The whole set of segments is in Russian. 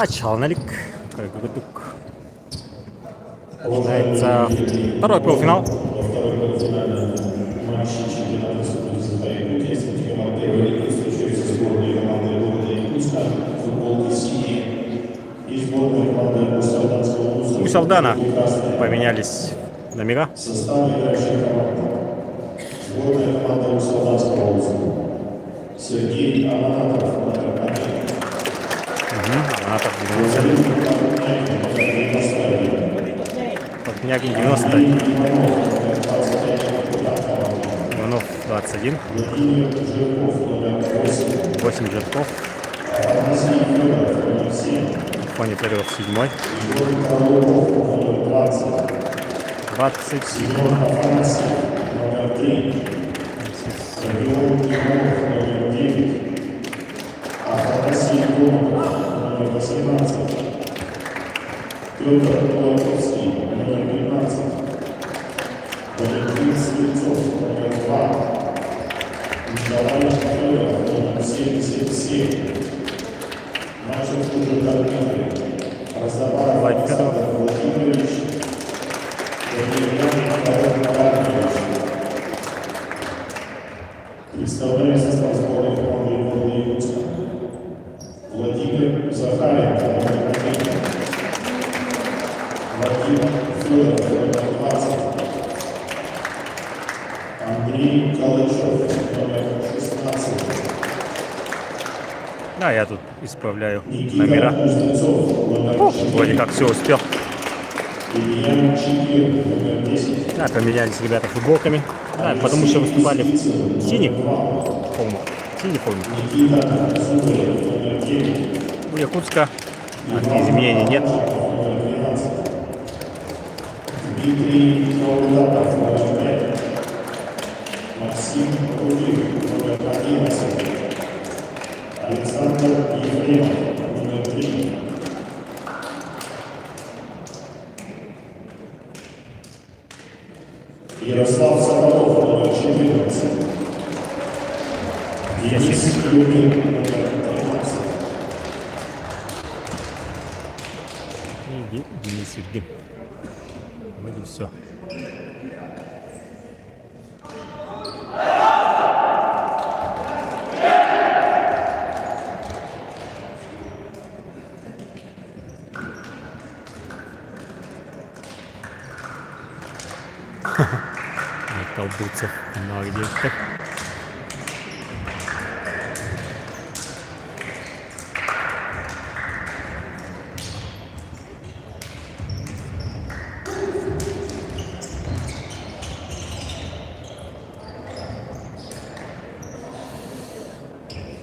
Матч Алналик. Начинается второй полуфинал. У Салдана поменялись номера. Сборная команды Солдатского вуза. Сергей Анатов, номер 1. Анатов 90. Поднягин 90. Иванов 21. 8 Жирков. Фоне Федоров 7. 20. Номер 3. Родион Иванов, номер 9. Афанасий Громов, номер 18. Петр Колотовский, номер 15. Валентин Свинцов, номер 2. Николай Федоров, номер 77. Начал уже Дмитрий. Раздавар Александр Владимирович. Представляю состав сборной команды города Якутска. Владимир Захаренко, номер 1. Владимир Федоров, номер 20. Андрей Калачев, номер 16. Да, я тут исправляю Никита номера. Кузнецов, номер 4. Вроде как все успел. Илья Чигир, номер 10. Да, поменялись ребята футболками. Да, потому что выступали в синих формах. Синих формах. Никита Зубарев, номер 9. У Якутска изменений нет. Номер 12. Дмитрий Каулатов, номер 5. Максим Рудин, номер 11. Александр Ефремов, номер 3. Ярослав Соколов, номер 14. Денис Юрин, номер 13. И Денис Юргин. Вроде все. Колбуцев на где-то.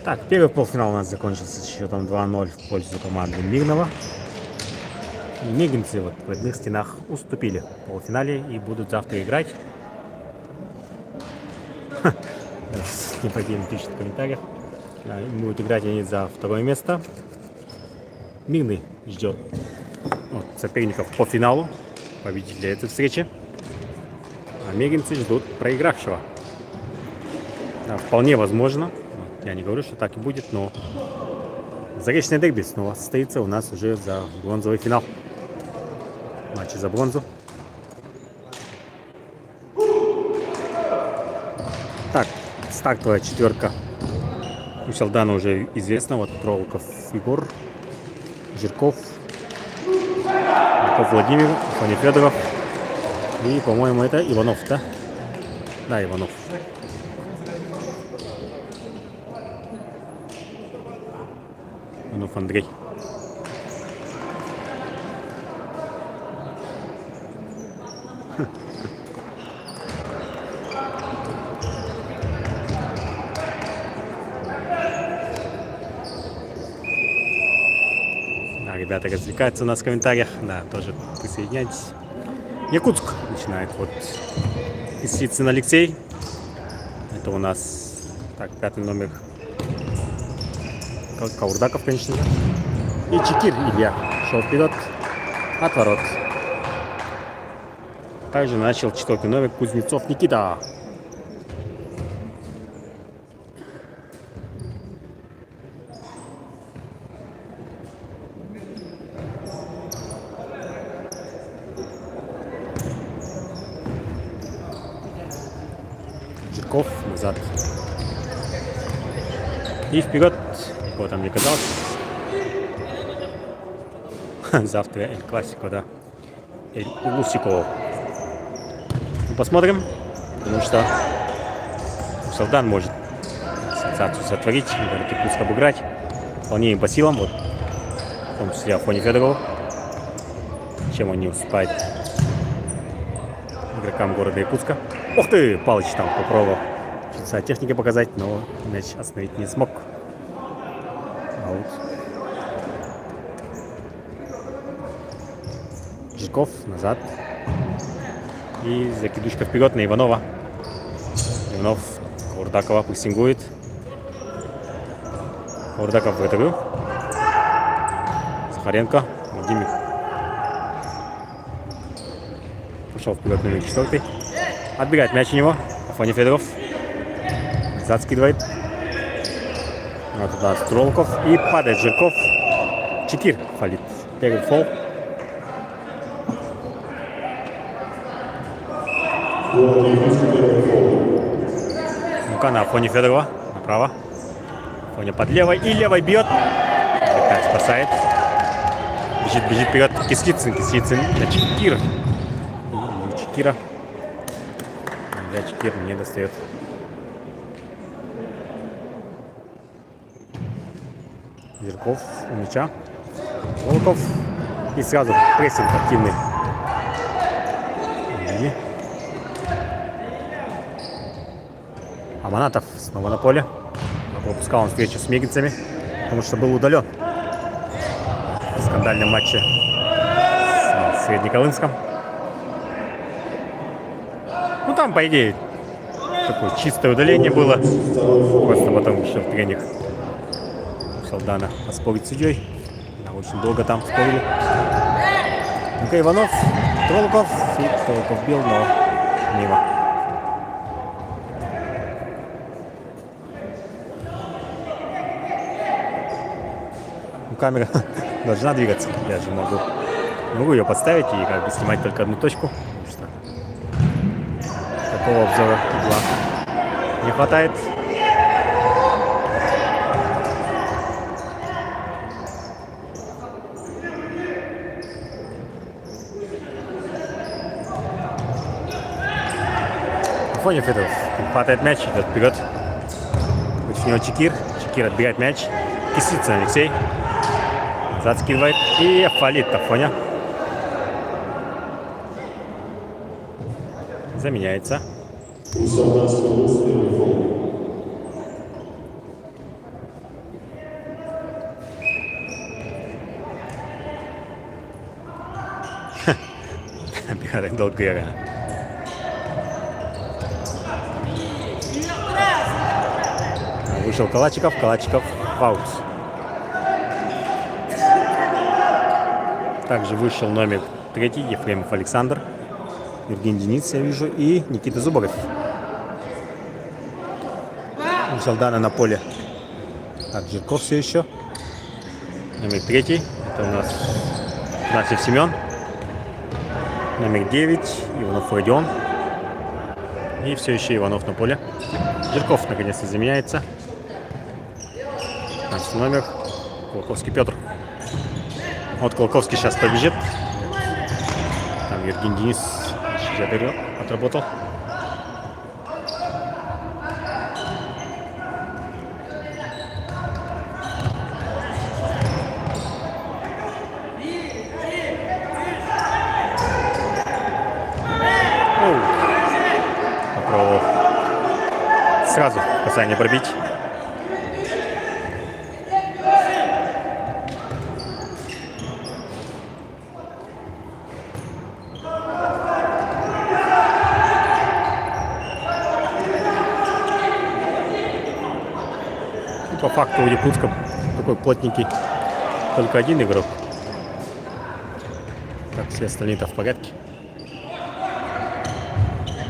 Так, первый полуфинал у нас закончился с счетом 2-0 в пользу команды Мирного. И мигнцы вот в одних стенах уступили в полуфинале и будут завтра играть. Неподъемно пишет в комментариях. Будут играть они за второе место. Мирный ждет соперников по финалу, победителя этой встречи. А миринцы ждут проигравшего. Да, вполне возможно. Я не говорю, что так и будет, но заречное дерби снова состоится у нас уже за бронзовый финал. Матчи за бронзу. Так, стартовая четверка у Салдана уже известна. Вот Тролков Егор, Жирков, Владимир, Фоня Федоров. И, по-моему, это Иванов, да? Да, Иванов. Иванов Андрей. Ребята развлекаются у нас в комментариях. Да, тоже присоединяйтесь. Якутск начинает вот Исицын Алексей. Это у нас так, 5-й номер Каурдаков, конечно. И Чекир Илья шел вперед от ворот. Также начал 4-й номер Кузнецов Никита. Жирков назад. И вперед. Никого там не казалось. Завтра Эль Классико, да. Эль Лусико. Ну, посмотрим. Потому что Салдан может сенсацию сотворить, Якутск обыграть. Вполне им по силам. Вот. В том числе Афоне Федорову. Чем он не уступает игрокам города Якутска. Ух ты! Палыч там попробовал чудеса техники показать, но мяч остановить не смог. Аут. Жирков назад. И закидушка вперед на Иванова. Иванов Курдакова прессингует. Курдаков в эту. Сахаренко. Владимир. Пошел вперед номер 4. Отбегает мяч у него. Афоня Федоров. Назад скидывает. Вот туда Стролков. И падает Жирков. Чекир фалит. Первый фол. Ну-ка на Афоне Федорова. Направо. Афоня под левой. И левой бьет. Опять спасает. Бежит вперед. Кислицын на Чекир. Чекира. Для Чекир не достает. Жирков у мяча. Волков. И сразу прессинг активный. И Аманатов снова на поле. Пропускал он встречу с мигрицами, потому что был удален в скандальном матче с Среднеколымском. Ну там, по идее, такое чистое удаление было. Просто потом еще тренер Салдана поспорить с судьей. Да, очень долго там спорили. Ну-ка, Иванов, Тролков. И Тролков бил, но мимо. Ну, камера должна двигаться. Я же могу ее подставить и как бы снимать только одну точку. Потому что такого обзора угла не хватает. Афоня Федоров хватает мяч, идет вперед. Против него Чекир. Чекир отбирает мяч. Кислицын Алексей. Назад скидывает. И фалит Афоня. Заменяется. Бегает долго игра. Вышел Калачиков в аут. Также вышел номер 3 Ефремов Александр. Евгений Денис, я вижу, и Никита Зубарев. У Салдана на поле. Так, Жирков все еще. Номер 3. Это у нас Игнатьев Семен. Номер 9. Иванов Родион. И все еще Иванов на поле. Жирков наконец-то заменяется. 15 номер. Кулаковский Петр. Вот Кулаковский сейчас побежит. Там Евгений Денис отработал. Попробовал сразу касание пробить. По факту у Якутска такой плотненький только один игрок. Так, все остальные-то в порядке.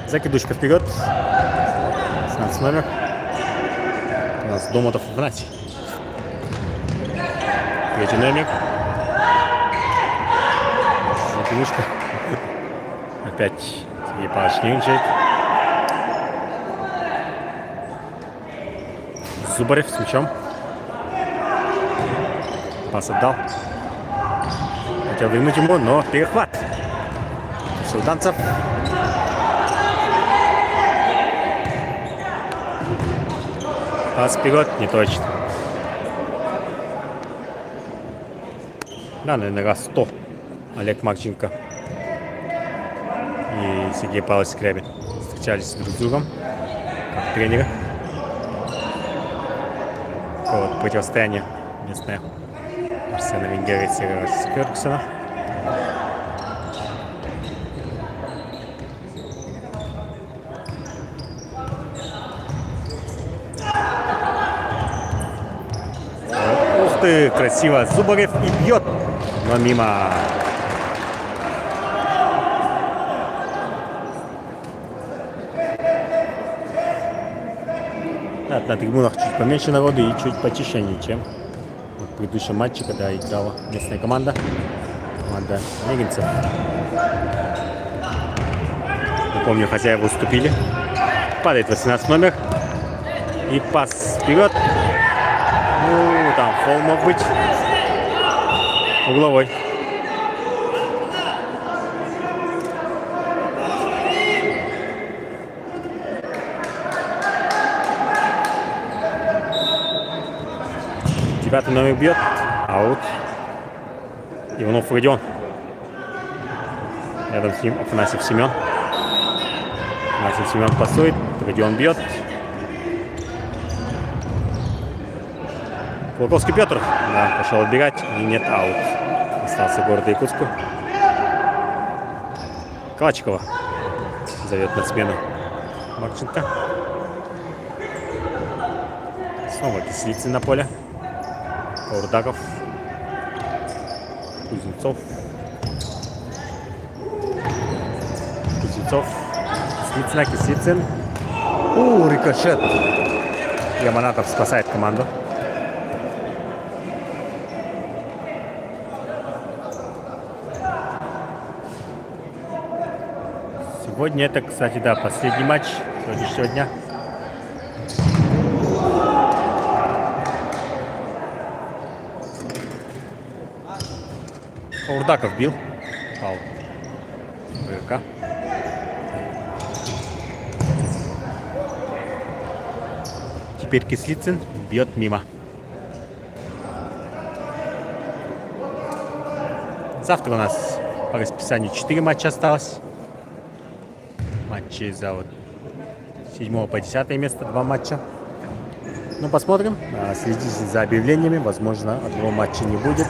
Закидушка вперед. 16 номер. У нас Домотов Игнатий. 3 номер. Закидушка. Опять Сергей Павлович нервничает. Зубарев с мячом. Пас отдал. Хотел вернуть ему, но перехват. Султанцев. Пас вперед, не точно. Да, наверное, раз 100 Олег Марченко и Сергей Павлович Скрябин встречались друг с другом как тренеры. Такое вот противостояние местное. Арсена Венгера и Сергея Фергюсона. Ух ты, красиво. Зубарев и бьет, но мимо. Да, на трибунах чуть поменьше народу и чуть почище, чем в предыдущем матче, когда играла местная команда. Команда мегинцев. Напомню, хозяева уступили. Падает 18 номер. И пас вперед. Ну, там фол мог быть. Угловой. Девятый номер бьет. Аут. Иванов Родион. Рядом с ним Афанасьев Семен. Афанасьев Семен пасует. Родион бьет. Кулаковский Петр. Да, пошел отбирать. И нет, аут. Остался города Якутску. Калачикова зовет на смену Марченко. Снова Кислицын на поле. Каурдаков. Кузнецов. Кислицын. Рикошет. Яманатов спасает команду. Сегодня это, кстати, да, последний матч сегодняшнего дня. Каурдаков бил. Фаул. ВК. Теперь Кислицын бьет мимо. Завтра у нас по расписанию 4 матча осталось. Матчи за 7 по 10 место, 2 матча. Ну, посмотрим. Следите за объявлениями. Возможно, одного матча не будет.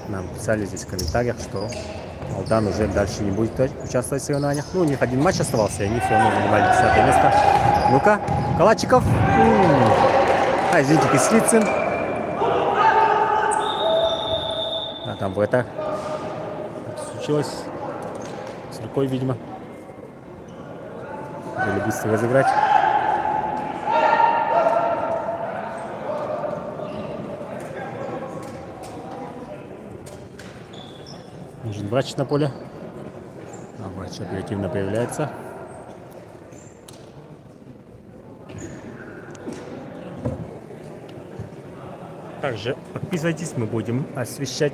Нам писали здесь в комментариях, что Алдан уже дальше не будет участвовать в соревнованиях. Ну, у них один матч оставался, и они все равно занимали 10 место. Ну-ка, Калачиков. Извините, Кислицын. А там вратарь. Что случилось? С рукой, видимо. Хотели быстро разыграть. Нужен врач на поле. Врач оперативно появляется. Также подписывайтесь, мы будем освещать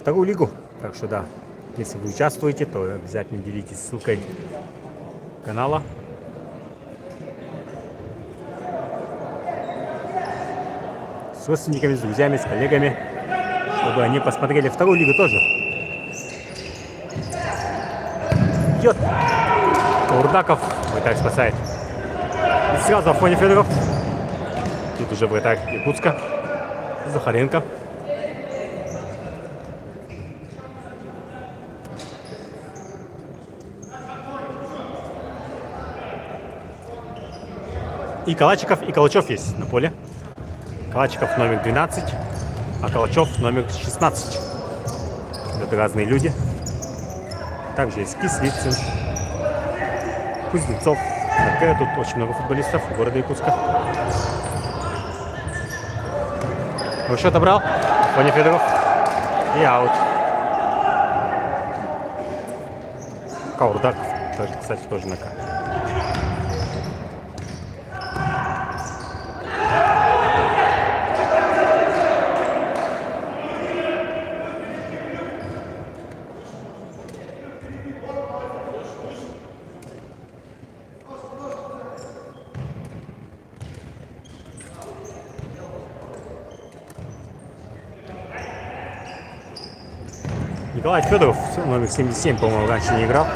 вторую лигу. Так что да, если вы участвуете, то обязательно делитесь ссылкой канала. С родственниками, с друзьями, с коллегами, чтобы они посмотрели вторую лигу тоже. Бьет. Каурдаков вратарь спасает. И сразу Афоня Федоров. Тут уже вратарь Якутска. Захаренко. И Калачиков, и Калачев есть на поле. Калачиков номер 12, а Калачев номер 16. Это разные люди. Также есть Кислицын, Кузнецов. Тут очень много футболистов города Якутска. Ну что, отобрал? Афоня Федоров. И аут. Каурдаков, кстати, тоже на карте. Николай Федоров, номер 77, по-моему, раньше не играл.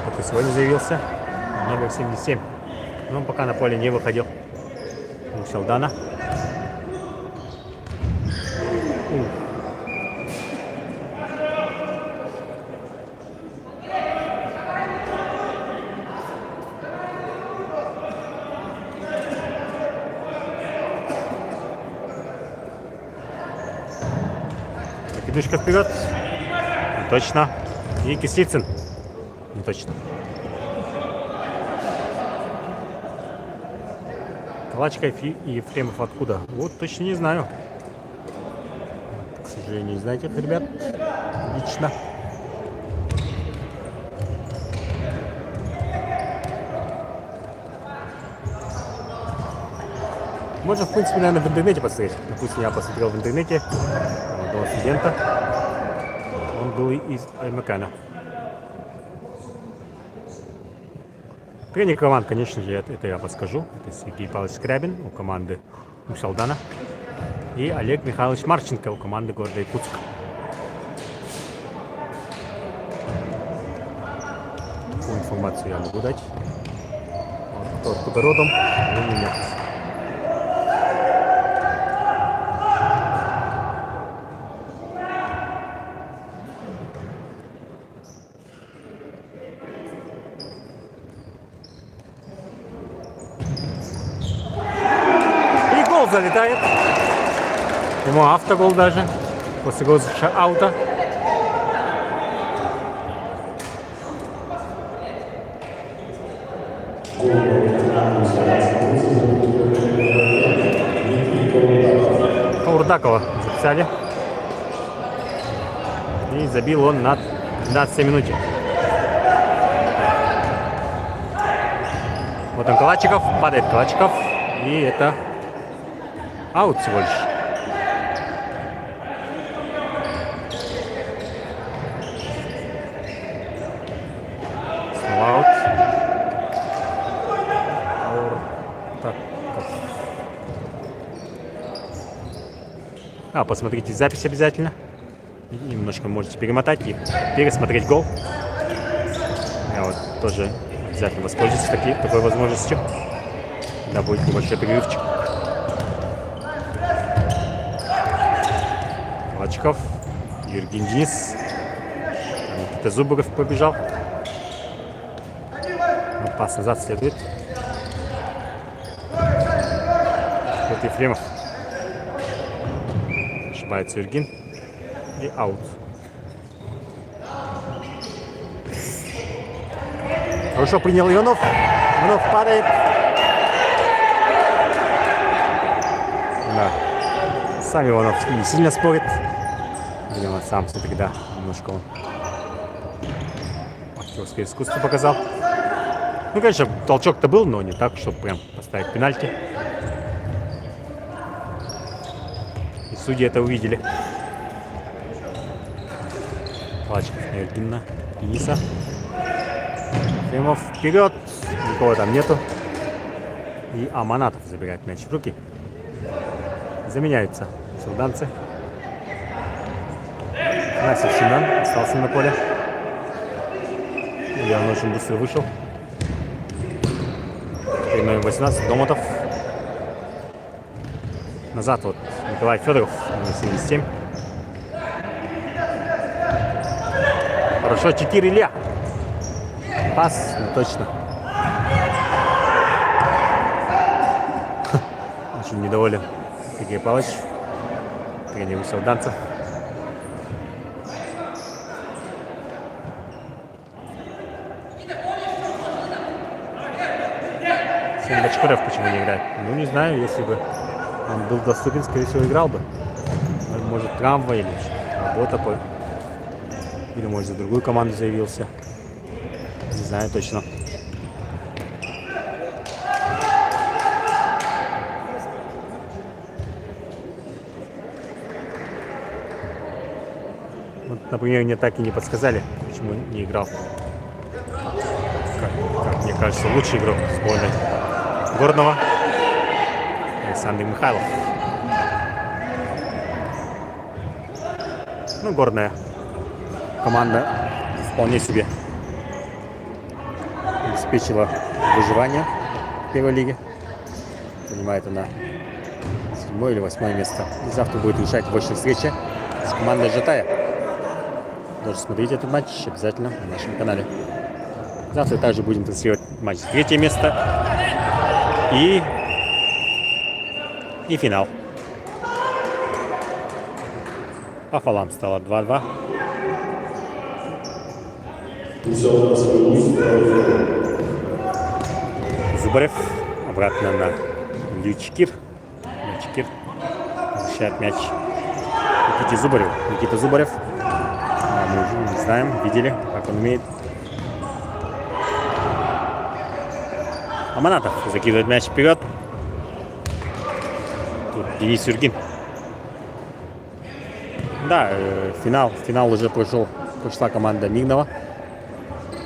Только сегодня заявился. Номер 77. Но он пока на поле не выходил. У Салдана. Закидушка вперед. Не точно. И Кислицын. Не точно. Калачков и Ефремов откуда? Вот точно не знаю. К сожалению, не знаете, ребят. Лично. Можно, в принципе, наверное, в интернете посмотреть. Допустим, я посмотрел в интернете одного студента. Он был из Аймакана. Тренер команд, конечно же, это я подскажу. Это Сергей Павлович Скрябин у команды Мусалдана. И Олег Михайлович Марченко у команды города Якутск. Такую информацию я могу дать. Вот, кто откуда родом, у меня. Залетает. Ему автогол даже. После розыгрыша аута. Урдакова записали. И забил он на 12 минуте. Вот он, Калачиков. Падает Калачиков. И это аут всего лишь. Снова аут. Посмотрите запись обязательно. И немножко можете перемотать и пересмотреть гол. Я вот тоже обязательно воспользуюсь такой возможностью. Да, будет небольшой перерывчик. Калачков, Юрген Денис, Никита Зубарев побежал. Но пас назад следует. Вот Ефремов. Ошибается Юрген. И аут. Хорошо принял Иванов. Иванов падает. Да. Сам Иванов не сильно спорит. Видимо, сам все-таки, да, немножко он актерское искусство показал. Ну, конечно, толчок-то был, но не так, чтобы прям поставить пенальти. И судьи это увидели. Калачков на Юргена, Дениса. Ефремов вперед. Никого там нету. И Аманатов забирает мяч в руки. Заменяются салданцы. Насик Семен остался на поле. И он очень быстро вышел. Теперь номер 18 Домотов. Назад вот Николай Федоров, номер 77. Хорошо, 4 Илья. Пас, ну точно. Очень недоволен Сергей Павлович, тренер салданцев. Бочкарев почему не играет? Ну, не знаю, если бы он был доступен, скорее всего, играл бы. Может, травма или работа. Или, может, за другую команду заявился. Не знаю точно. Вот, например, мне так и не подсказали, почему не играл. Как мне кажется, лучший игрок сборной Горного Александр Михайлов. Ну, Горная команда вполне себе обеспечила выживание в первой лиге. Занимает она 7 или 8 место. И завтра будет решать в очной встрече с командой Жатая. Тоже смотрите этот матч обязательно на нашем канале. Завтра также будем транслировать матч за 3 место и финал. Пополам стало 2-2. Зубарев обратно на Лючкир. Лючкир возвращает мяч Никите Зубареву. Никита Зубарев, мы уже не знаем, видели, как он умеет. Аманатов закидывает мяч вперед. Тут Денис Юргин. Да, финал уже прошла команда Мирного.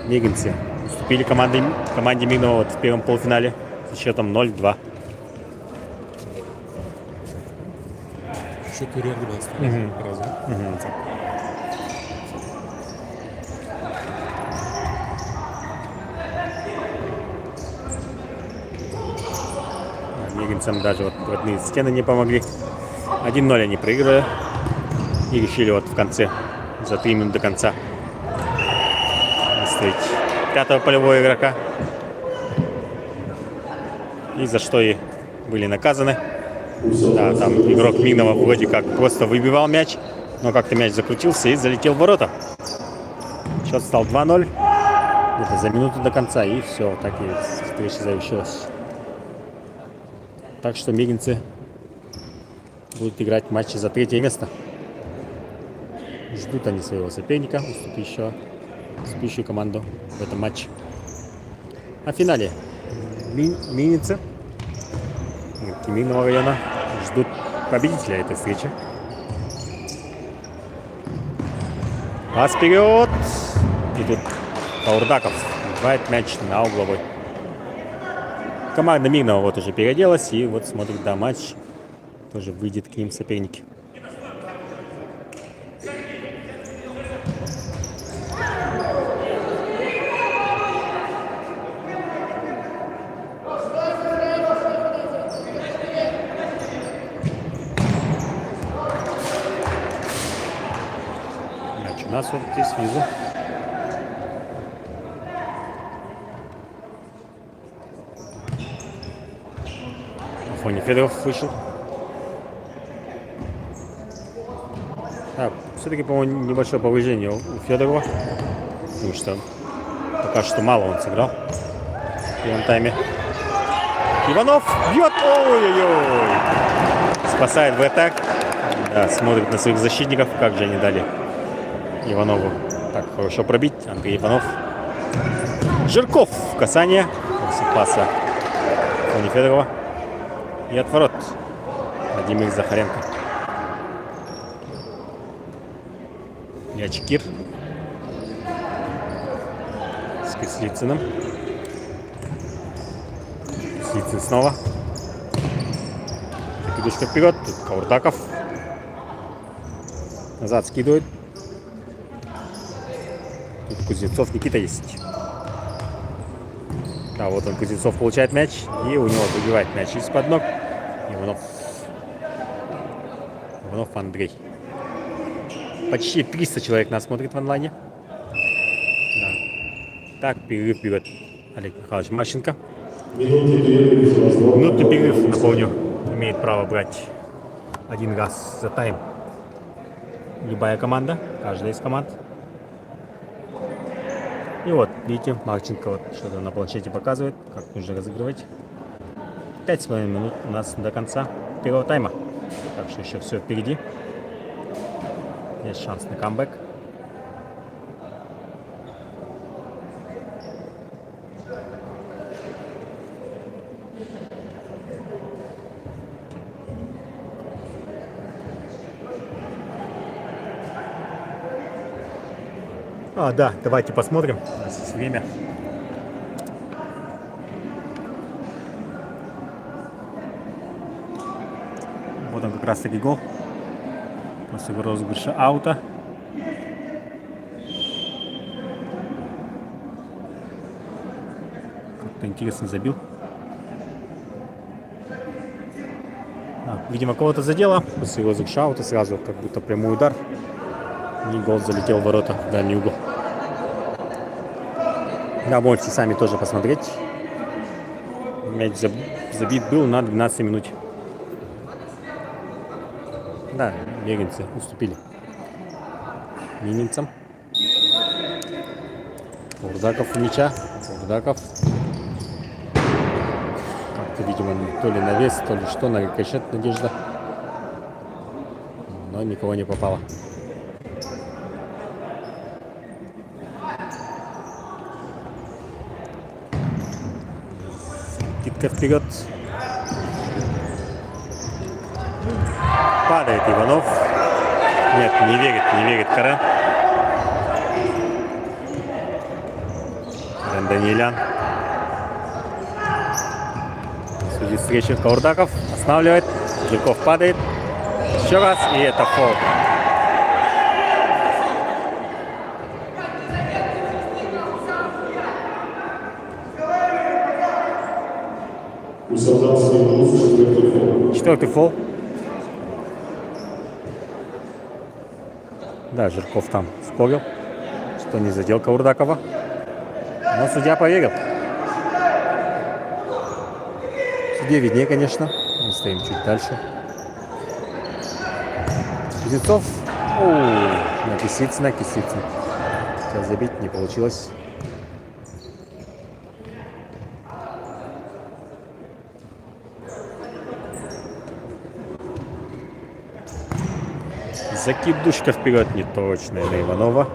Мигинцы уступили команде Мирного вот в первом полуфинале со счетом 0-2. 4 остались. Мигинцам даже вот родные стены не помогли. 1-0 они проиграли. И решили вот в конце, за 3 минуты до конца, выставить 5-го полевого игрока. И за что и были наказаны. Да, там игрок Мирного вроде как просто выбивал мяч, но как-то мяч закрутился и залетел в ворота. Счет стал 2-0. Это за минуту до конца. И все, так и встреча завершилась. Так что мигинцы будут играть в матче за 3 место. Ждут они своего соперника, уступившую команду в этом матче. А в финале Минницы Мирного района ждут победителя этой встречи. Пас вперед! И тут Каурдаков отбивает мяч на угловой. Команда Мирного вот уже переоделась и вот смотрит, да, матч. Тоже выйдет к ним соперники. Мяч у нас вот здесь внизу. Фоне Федоров вышел. Все-таки, по-моему, небольшое повышение у Федорова. Потому что пока что мало он сыграл в первом тайме. Иванов бьет! Ой-ой-ой! Спасает вратарь. Да, смотрит на своих защитников. Как же они дали Иванову так хорошо пробить. Андрей Иванов. Жирков. Касание. После паса Фоне Федорова. И отворот Владимир Захаренко. Мяч Кир с Кислицыным. Кислицын снова. Передушка вперед. Тут Каурдаков. Назад скидывает. Тут Кузнецов Никита есть. Да, вот он, Кузнецов, получает мяч. И у него выбивает мяч из-под ног. Иванов Андрей. Почти 300 человек нас смотрит в онлайне. Да. Так, перерыв берет Олег Михайлович Марченко. Минутный перерыв, напомню, имеет право брать один раз за тайм любая команда, каждая из команд. И вот, видите, Марченко вот что-то на планшете показывает, как нужно разыгрывать. 5,5 минут у нас до конца первого тайма. Так что еще все впереди. Есть шанс на камбэк. Да, давайте посмотрим. У нас есть время. Вот он как раз таки гол. После розыгрыша аута. Как-то интересно забил. Видимо, кого-то задело. После розыгрыша аута сразу как будто прямой удар. И гол залетел в ворота в дальний угол. Да, можете сами тоже посмотреть. Мяч забит был на 12 минут. Да, бегинцы уступили мининцам. Каурдаков у мяча. Каурдаков. Как-то, видимо, то ли навес, то ли что, на рикошет Надежда. Но никого не попало. Китка вперед. Падает Иванов. Нет, не верит Карен. Карен Даниэлян. Судит встречу Каурдаков. Останавливает. Жирков падает. Еще раз. И это фол. Четвертый фол. Да, Жирков там спорил, что не задел Каурдакова. Но судья поверил. Судье виднее, конечно. Мы стоим чуть дальше. Кузнецов. На Кисицына. Хотел забить, не получилось. Закидушка вперед неточная на Иванова.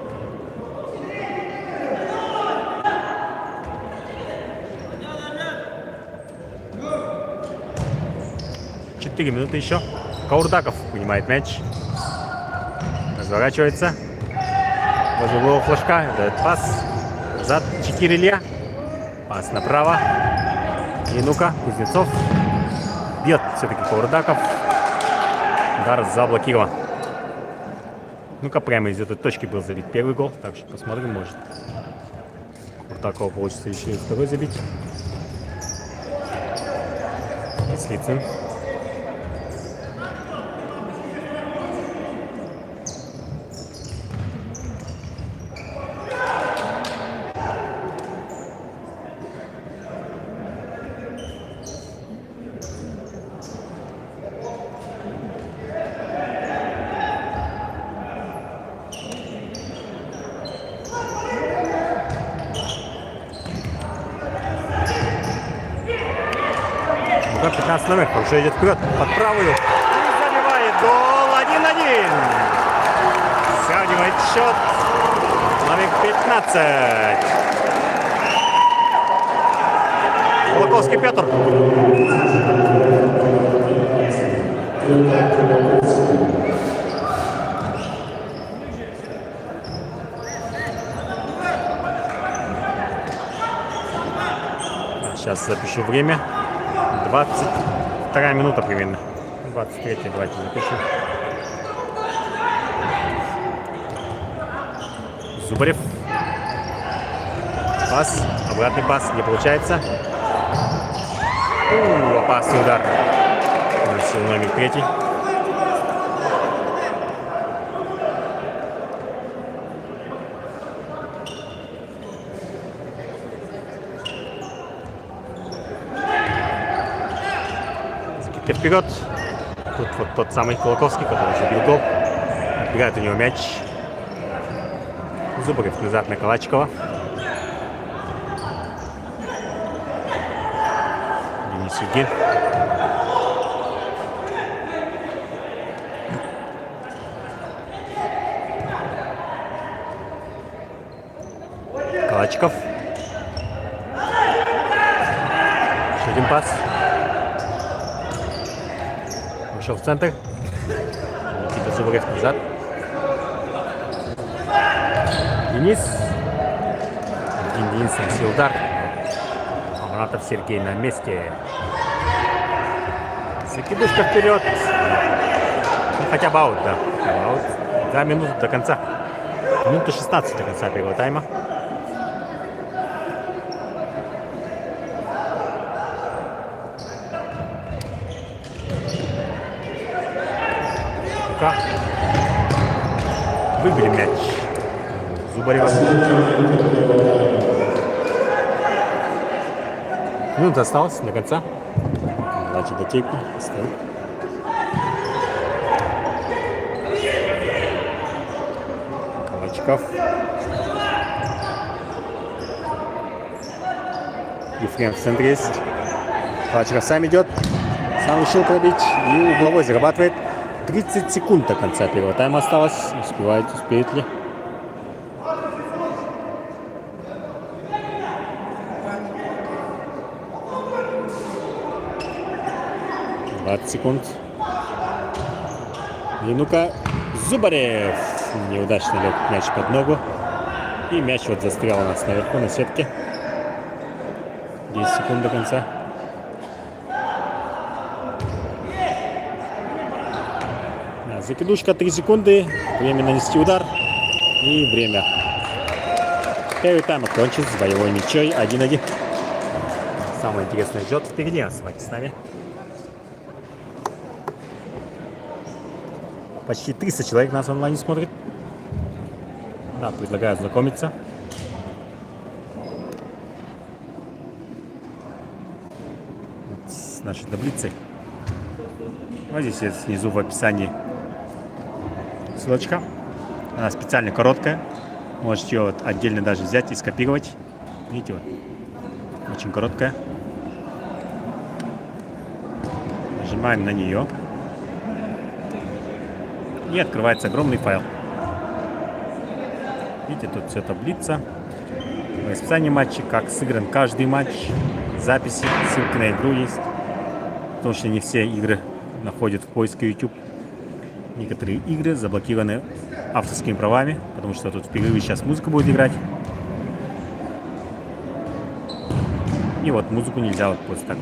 Четыре минуты еще. Каурдаков принимает мяч. Разворачивается. Возле углового флажка. Дает пас. Зад 4 Илья. Пас направо. И ну-ка, Кузнецов. Бьет все-таки Каурдаков. Удар заблокирован. Ну-ка, прямо из этой точки был забит первый гол. Так что посмотрим, может. Каурдакова получится еще и второй забить. Кислицын. Ну-ка, 15 номер, уже идет вперед, под правую. И забивает гол 1-1. Сравнивает счет номер 15. Кулаковский Петр. Сейчас запишу время. 22 минута примерно. 23, давайте запишем. Зубарев. Пас. Обратный пас. Не получается. Опасный удар. Наносил номер 3. Вперед. Тут вот тот самый Кулаковский, который забил гол. Отбирает у него мяч. Зубарев назад на Калачикова. Денис Югин. Калачиков. Еще один пас. Вышел в центр. Никита Зубарев назад. Денис. Денис наносил удар. Аманатов Сергей на месте. Закидушка вперед. Ну, хотя бы аут, да. Аут. 2 минуты до конца. Минута 16 до конца первого тайма. рука. Выбили мяч Зубарева. Минута осталась до конца. Дальше Дотейку стоит. Ковачков. Ефрем в центре есть. Ковачков сам идет. Сам решил пробить и угловой зарабатывает. 30 секунд до конца первого тайма осталось. Успеет ли? Секунд. И ну-ка, Зубарев неудачно лег мяч под ногу. И мяч вот застрял у нас наверху на сетке. 10 секунд до конца. Да, закидушка 3 секунды. Время нанести удар. И время. Первый тайм окончен с боевой ничьей 1-1. Самое интересное ждет впереди. Оставайтесь с нами. Почти 300 человек нас онлайн смотрит. Да, предлагаю знакомиться. Вот с нашей таблицей. Вот здесь есть снизу в описании ссылочка. Она специально короткая. Можете ее вот отдельно даже взять и скопировать. Видите, вот. Очень короткая. Нажимаем на нее. И открывается огромный файл. Видите, тут вся таблица. Расписание матчей, как сыгран каждый матч, записи, ссылки на игру есть. Потому что не все игры находят в поиске YouTube. Некоторые игры заблокированы авторскими правами, потому что тут в перерыве сейчас музыка будет играть. И вот музыку нельзя вот просто так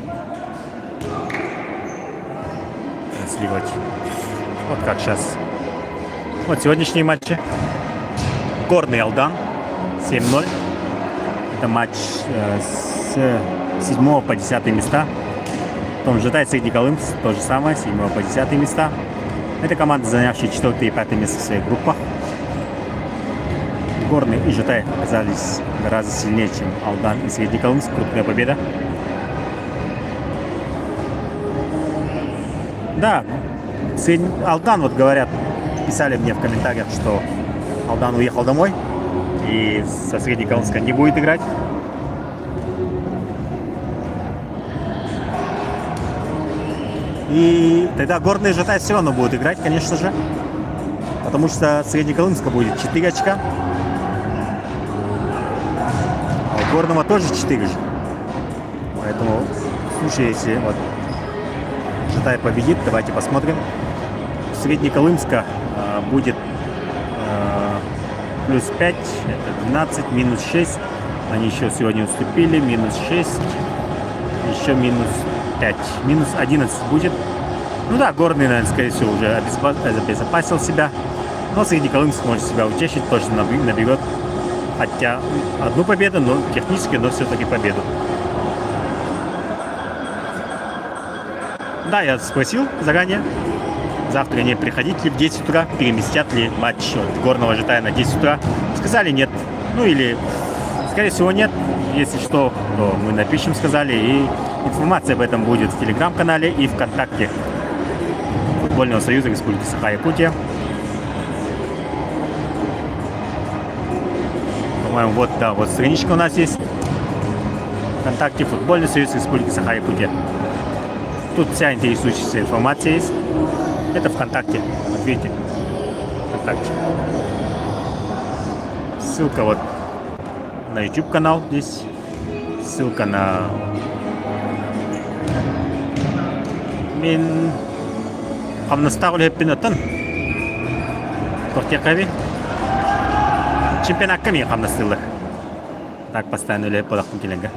транслировать. Вот как сейчас. Вот сегодняшние матчи. Горный Алдан 7-0. Это матч с 7 по 10 места. Потом Житай Средний Колымск, то же самое, с 7 по 10 места. Это команды, занявшие 4 и 5 место в своих группах. Горный и Житай оказались гораздо сильнее, чем Алдан и Средний Колымск. Крупная победа. Да, Алдан, вот говорят, писали мне в комментариях, что Алдан уехал домой и со Среднеколымска не будет играть. И тогда Горный и Житай все равно будут играть, конечно же. Потому что Среднеколымска будет 4 очка. А у Горного тоже 4 же. Поэтому, слушай, если вот Житай победит, давайте посмотрим. Среднеколымска будет плюс 5, это 12, минус 6. Они еще сегодня уступили, минус 6, еще минус 5, минус 11 будет. Ну да, Горный, наверное, скорее всего, уже обезопасил себя. Но Среднеколымск может себя утешить, тоже наберет. Хотя одну победу, но технически, но все-таки победу. Да, я спросил заранее. Завтра не приходить ли в 10 утра, переместят ли матч от Горного Житая на 10 утра. Сказали нет. Ну или, скорее всего, нет. Если что, то мы напишем, сказали. И информация об этом будет в телеграм-канале и ВКонтакте Футбольного союза Республики Саха-Якутия. По-моему, вот, да, вот страничка у нас есть. ВКонтакте Футбольный союз Республики Саха-Якутия. Тут вся интересующая информация есть. Это ВКонтакте. Вот видите? ВКонтакте. Ссылка вот на YouTube канал здесь. Ссылка на Мен Хамнастауле Пинатан. Кортекави. Чемпионат ками Хамнастылы. Так постоянно ли полахтын келенге.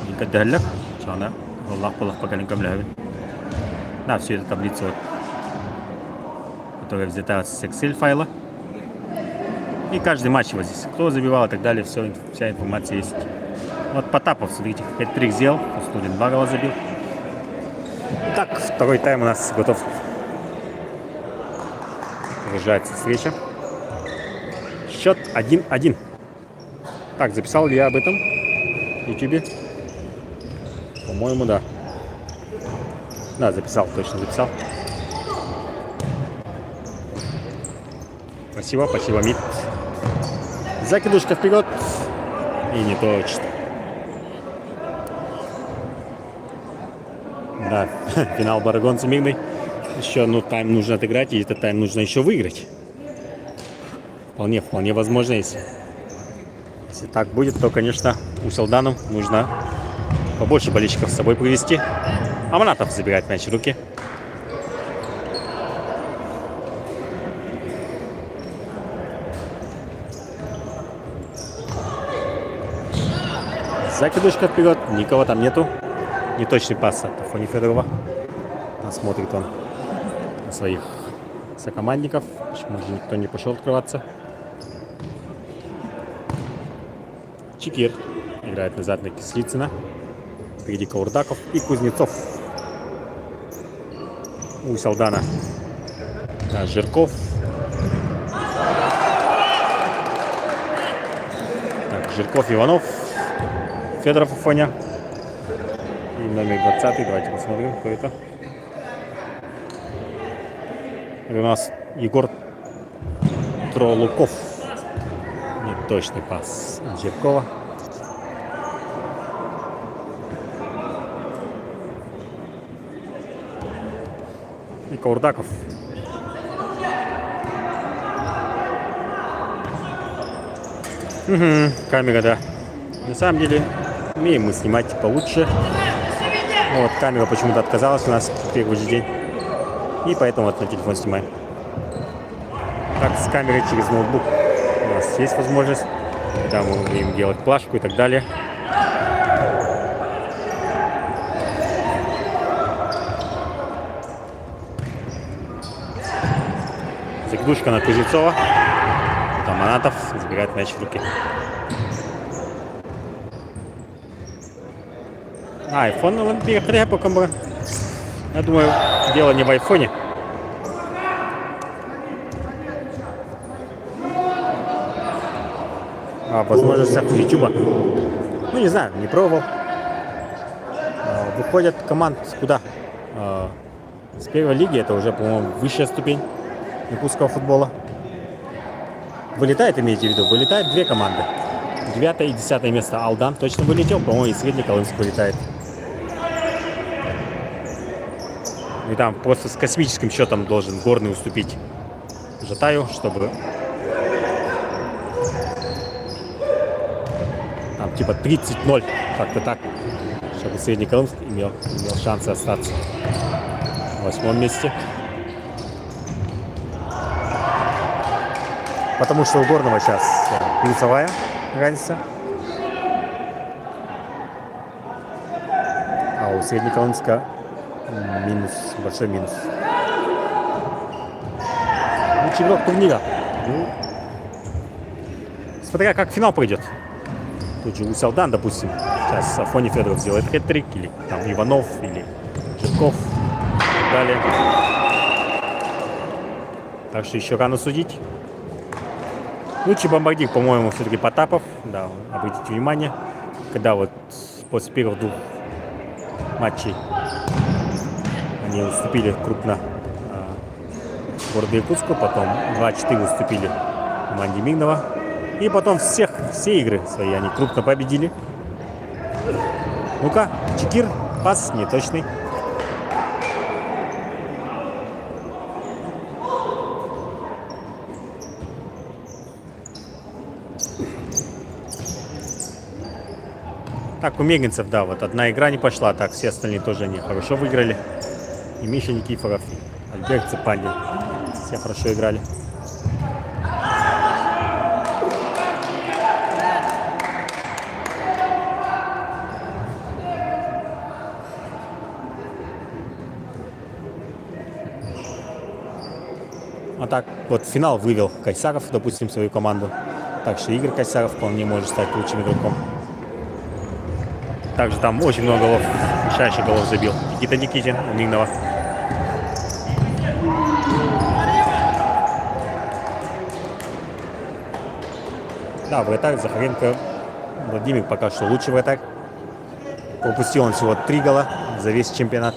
Никадаллак. Чана. Аллах полах покален камляви. Да, все это таблица, вот, которая взята с Excel файла. И каждый матч вот здесь. Кто забивал и так далее, все, вся информация есть. Вот Потапов, смотрите, 5-3 сделал. Студент 2 гола забил. Так, второй тайм у нас готов. Продолжается встреча. Счет 1-1. Так, записал ли я об этом в YouTube? По-моему, да. Да, записал, точно записал. Спасибо, спасибо, Мит. Закидушка вперед. И не точно. Да, финал Барагонца Мирный. Еще, тайм нужно отыграть, и этот тайм нужно еще выиграть. Вполне возможно, если так будет, то, конечно, Усалдану нужно побольше болельщиков с собой привести. Аманатов забирает мяч в руки. Закидушка вперед, никого там нету. Неточный пас от Афони Федорова. Смотрит он на своих сокомандников. Почему же никто не пошел открываться? Чекир играет назад на Кислицына. Впереди Каурдаков и Кузнецов. У Салдана Жирков. Так, Жирков, Иванов. Федоров, Афоня. И номер 20. Давайте посмотрим, кто это. И у нас Егор Тролуков. Неточный пас Жиркова. И Каурдаков. Камера, да. На самом деле, умеем мы снимать получше. Вот, камера почему-то отказалась у нас в первый же день. И поэтому вот на телефон снимаем. Так, с камерой через ноутбук у нас есть возможность. Когда мы умеем делать плашку и так далее. Закидушка на Кузнецова. Там Манатов забирает мяч в руки. Айфон на лампе тряпоком. Я думаю, дело не в айфоне. А возможностях Ютуба. Ну, не знаю, не пробовал. Выходят команд куда? С первой лиги, это уже, по-моему, высшая ступень якутского футбола. Вылетает, имеете в виду, вылетает две команды. 9 и 10 место. Алдан точно вылетел, по-моему, и Среднеколымск вылетает. И там просто с космическим счетом должен Горный уступить Жатаю, чтобы там типа 30-0, как-то так, чтобы Среднеколымск имел шансы остаться на 8 месте. Потому что у Горного сейчас плюсовая разница, а у Среднеколымска минус, большой минус. Лучший игрок турнира. Смотря как финал пойдет. Тут же Усалдан, допустим, сейчас Афони Федоров сделает хэт-трик, или там Иванов, или Жирков, и так далее. Так что еще рано судить. Лучший бомбардир, по-моему, все-таки Потапов. Да, обратите внимание, когда вот после первых двух матчей они уступили крупно городу Якутску, потом 2-4 уступили команде Мирного. И потом все игры свои они крупно победили. Ну-ка, Чекир, пас неточный. Так, у мегинцев, да, вот одна игра не пошла, так все остальные тоже они хорошо выиграли. И Миша Никифоров, и Альберт Цепандин, все хорошо играли. А так, вот финал вывел Кайсаров, допустим, свою команду. Так что Игорь Кайсаров вполне может стать лучшим игроком. Также там очень много голов, решающих голов забил Никита Никитин у Мирного. Да, вратарь Захаренко Владимир пока что лучший вратарь. Пропустил он всего 3 гола за весь чемпионат.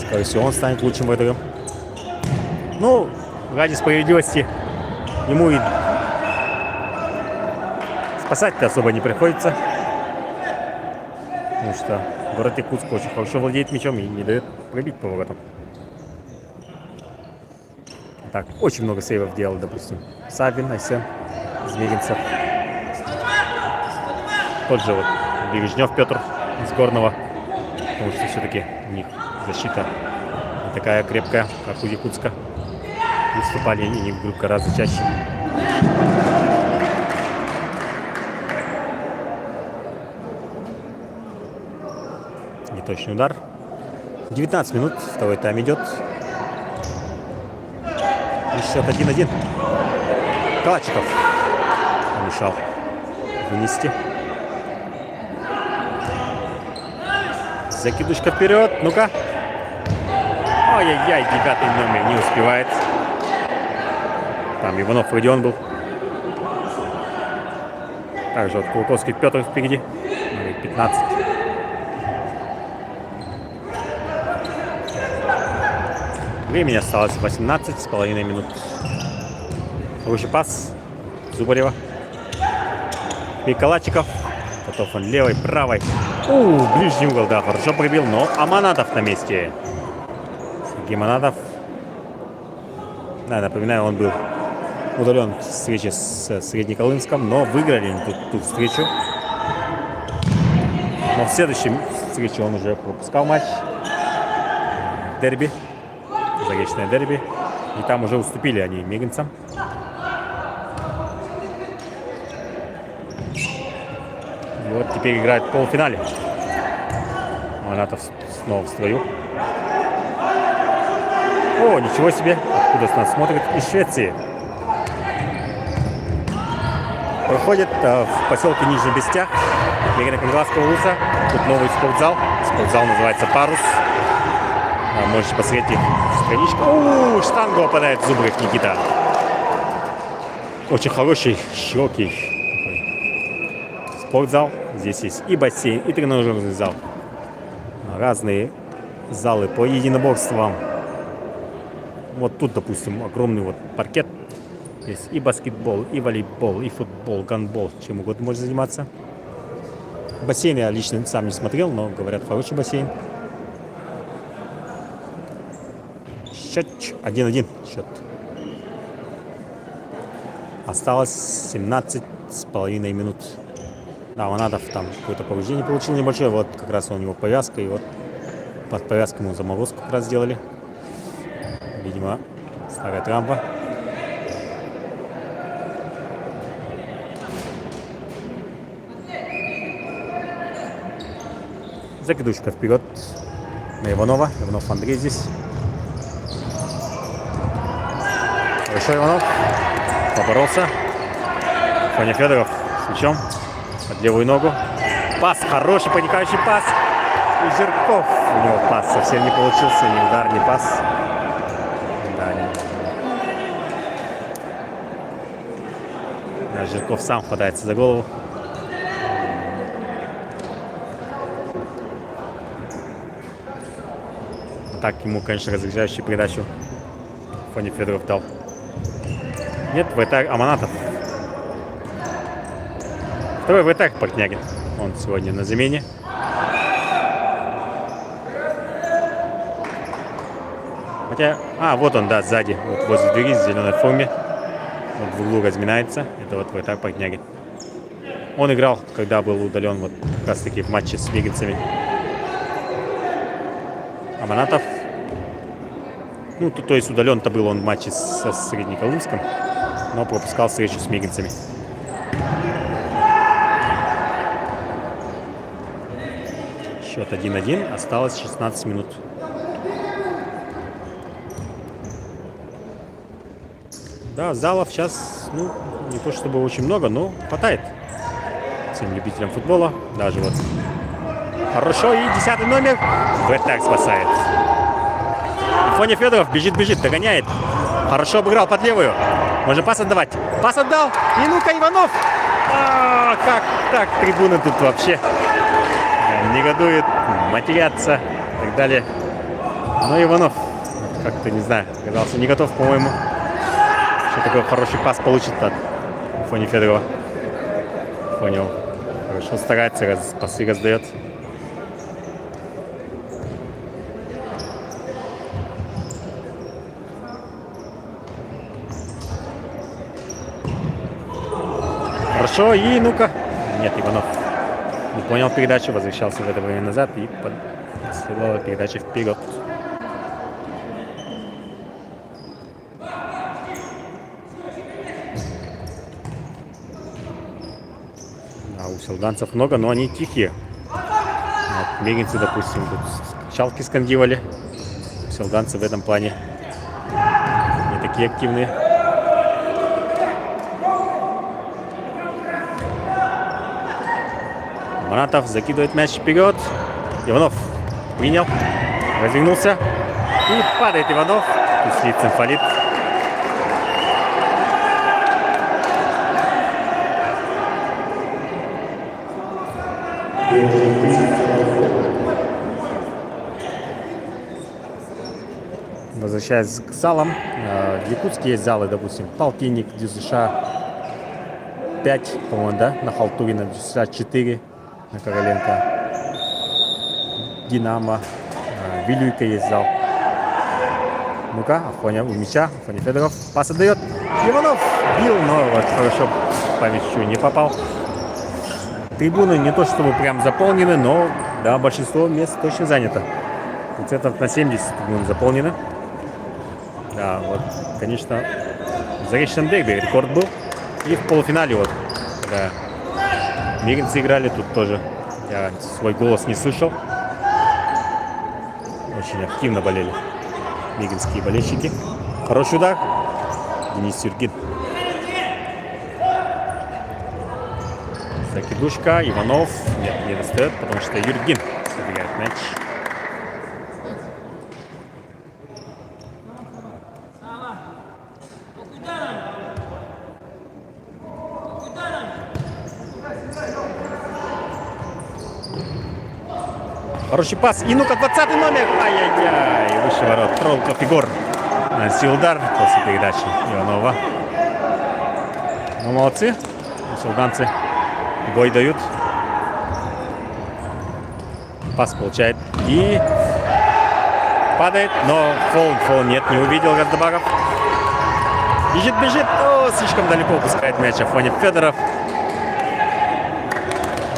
Скорее всего, он станет лучшим вратарем. Ну, ради справедливости ему и спасать-то особо не приходится. Потому что вратарь Куцк очень хорошо владеет мячом и не дает пробить по воротам. Так, очень много сейвов делал, допустим, Сабин, Айсен, Змегинцев. Тот же вот Бережнев Петр из Горного. Потому что все-таки у них защита не такая крепкая, как у Якутска. Выступали они вдруг гораздо чаще. Неточный удар. 19 минут, второй тайм идет. И счет 1-1. Калачиков помешал вынести. Закидушка вперед. Ну-ка. Ай-яй-яй, 9-й номер не успевает. Там Иванов Родион был. Также вот Кулаковский Петр впереди. Номер 15. Времени осталось 18,5 минут. Хороший пас Зубарева. Калачиков. Готов он левой, правой. Ближний угол, да, хорошо пробил, но Аманатов на месте. Сергей Аманатов. Да, напоминаю, он был удален в встрече с Среднеколымском, но выиграли ту встречу. Но в следующей встрече он уже пропускал матч. Дерби. Заречное дерби. И там уже уступили они мигринцам. И вот теперь играет в полуфинале. Аманатов снова в строю. О, ничего себе. Откуда нас смотрит? Из Швеции. Проходит в поселке Нижний Бестях. Берега Кандаласского улуса. Тут новый спортзал. Спортзал называется «Парус». Можете посмотреть их страничку. Штангу попадает Зубрев Никита. Очень хороший, широкий спортзал. Здесь есть и бассейн, и тренажерный зал. Разные залы по единоборствам. Вот тут, допустим, огромный вот паркет. Здесь и баскетбол, и волейбол, и футбол, гандбол. Чем угодно можно заниматься. Бассейн я лично сам не смотрел, но говорят, хороший бассейн. Счет 1-1. Счет. Осталось 17,5 минут. Да, Аманатов там какое-то повреждение получил небольшое. Вот как раз у него повязка. И вот под повязкой ему заморозку как раз сделали. Видимо, старая травма. Закидушка вперед на Иванова. Иванов Андрей здесь. Хорошо, Иванов. Поборолся. Фаня Федоров с мячом. Под левую ногу. Пас. Хороший проникающий пас. И Жирков. У него пас совсем не получился. Ни удар, ни пас. Да, Жирков сам хватается за голову. Так ему, конечно, разряжающую передачу Фаня Федоров дал. Нет, вратарь Аманатов. Второй вратарь Портнягин. Он сегодня на замене. Хотя... вот он, да, сзади. Вот возле двери в зеленой форме. Вот в углу разминается. Это вот вратарь Портнягин. Он играл, когда был удален вот как раз таки в матче с мигринцами. Аманатов. Ну, то есть удален-то был он в матче со Среднеколымском, но пропускал встречу с мигринцами. Счет 1-1. Осталось 16 минут. Да, залов сейчас, ну, не то чтобы очень много, но хватает всем любителям футбола. Даже вот хорошо. И 10-й номер вратарь спасает. Фаня Федоров бежит, догоняет. Хорошо обыграл под левую. Можно пас отдавать. Пас отдал. И ну-ка, Иванов. Как так? Трибуны тут вообще негодуют, матерятся и так далее. Но Иванов как-то, не знаю, оказался не готов, по-моему. Что такой хороший пас получит от Фони Федорова. Понял. Хорошо старается, пасы раздает. Хорошо, и ну-ка. Нет, Иванов не понял передачу, возвращался в это время назад и последовала передача вперед. А у селданцев много, но они тихие. Вот, миринцы, допустим, тут кричалки скандировали. Селданцы в этом плане не такие активные. Маратов закидывает мяч вперед. Иванов принял, развернулся и падает Иванов. Тут слит цимфалит. Возвращаясь к залам, в Якутске есть залы, допустим, Полтинник, ДЮСШ 5, по-моему, да, на Халтурина, ДЮСШ 4, на Короленко, Динамо, Вилюйка есть зал. Ну-ка, Афоня у мяча, Афоня Федоров, пас отдает, Иванов бил, но вот хорошо по мячу не попал. Трибуны не то чтобы прям заполнены, но да, большинство мест точно занято. Процентов на 70 трибун заполнены. Да, вот, конечно, в Заречном дерби рекорд был. И в полуфинале вот, когда миринцы играли, тут тоже я свой голос не слышал. Очень активно болели миринские болельщики. Хороший удар. Денис Юргин. Закидушка. Иванов. Нет, не достает, потому что Юргин забегает мяч. Хороший пас. И ну-ка, 20 номер. Ай-яй-яй. Выше ворот. Тролка Фигор. Наносил удар после передачи Иванова. Ну, молодцы. Селданцы бой дают. Пас получает. И падает. Но фол нет. Не увидел Раздобаров. Бежит. О, слишком далеко упускает мяч Афоня Федоров.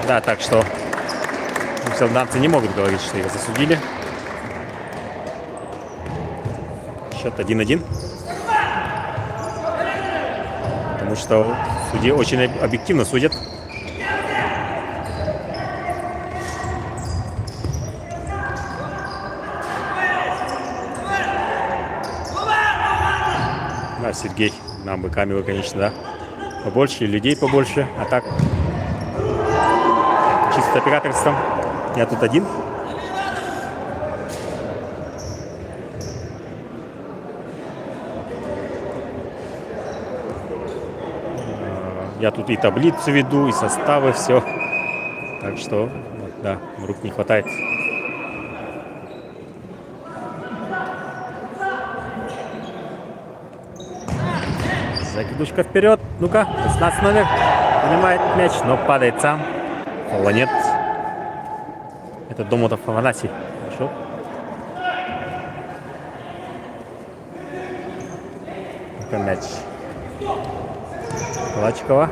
Да, так что селданцы не могут говорить, что его засудили. Счет 1-1. Потому что судьи очень объективно судят. Да, Сергей, нам бы камеру, конечно, да. Побольше, людей побольше. А так, чисто операторством. Я тут один. Я тут и таблицу веду, и составы, все. Так что, да, рук не хватает. Закидушка вперед. Ну-ка, 16 номер. Принимает мяч, но падает сам. Фола нет. Это Домотов Афанасий. Хорошо. Ну-ка, мяч. Калачкова.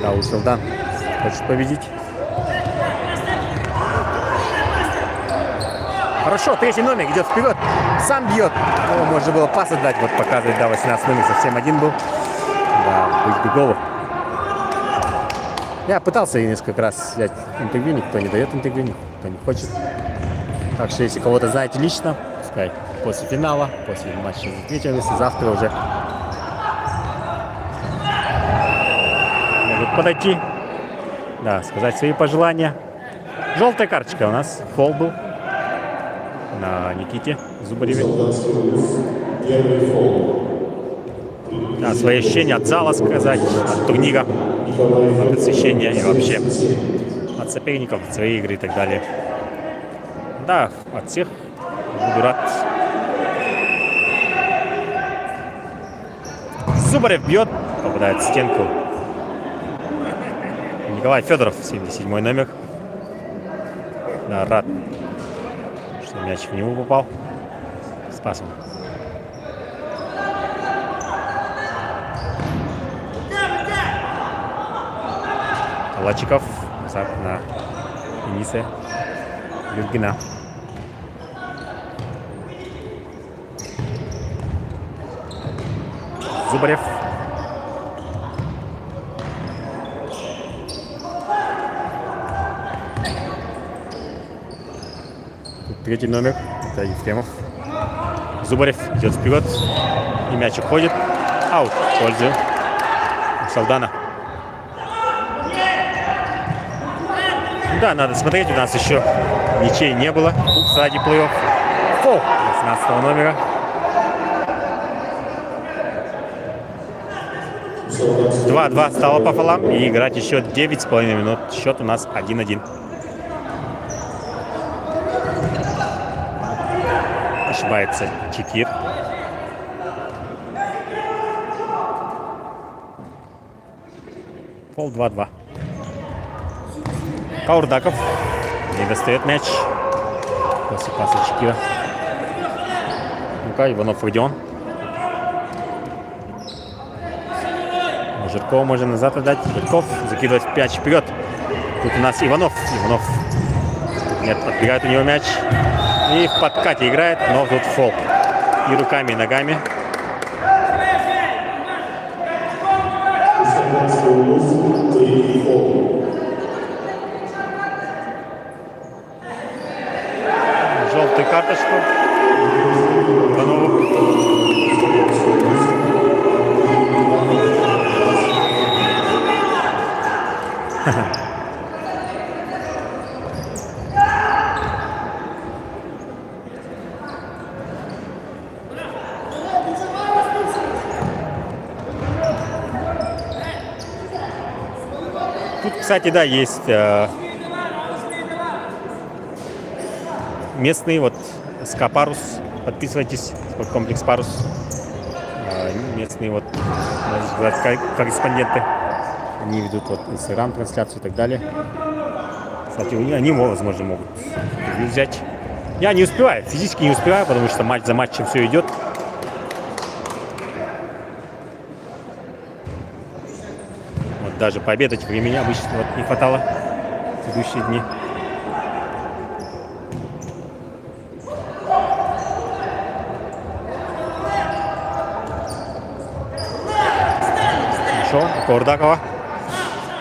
Да, Усилдан хочет победить. Хорошо, третий номер идет вперед. Сам бьет. О, можно было пас отдать. Вот показывает, да, 18 номер совсем один был. Да, быть бы голу. Я пытался несколько раз взять интервью, никто не дает интервью, никто не хочет. Так что, если кого-то знаете лично, пускай после финала, после матча вечером, завтра уже могут подойти, да, сказать свои пожелания. Желтая карточка у нас, фол был. на Никите Зубареве. Солдатский улиц. Первый фол. Да, свои ощущения от зала сказать, от турнира, от освещения и вообще от соперников, от своей игры и так далее. Да, от всех буду рад. Зубарев бьет, попадает в стенку. Николай Федоров, 77 номер. Да, рад, что мяч в него попал. Спас он. Лачиков назад на Дениса Юргина. Зубарев. Тут третий номер. Это Ефремов. Зубарев идет вперед. И мяч уходит. Аут в пользу Салдана. Да, надо смотреть. У нас еще ничей не было в стадии плей-офф. Фол 18 номера. 2-2 стало по фолам. И играть еще 9,5 минут. Счет у нас 1-1. Ошибается Чекир. Фол 2-2. Каурдаков не достает мяч после паса Чекира. Ну-ка, Иванов Родион. Жиркова можно назад отдать. Жирков закидывает мяч вперед. Тут у нас Иванов. Иванов. Нет, отбегает у него мяч. И в подкате играет, но тут фол. И руками, и ногами. Желтую карточку. Иванову. Тут, кстати, да, есть местный, вот СК Парус. Подписывайтесь, комплекс Парус. Местные вот, можно сказать, корреспонденты. Они ведут вот Инстаграм, трансляцию и так далее. Кстати, они, возможно, могут взять. Я не успеваю, физически не успеваю, потому что матч за матчем все идет. Вот даже пообедать времени обычно вот не хватало в предыдущие дни. Хорошо, Каурдакова.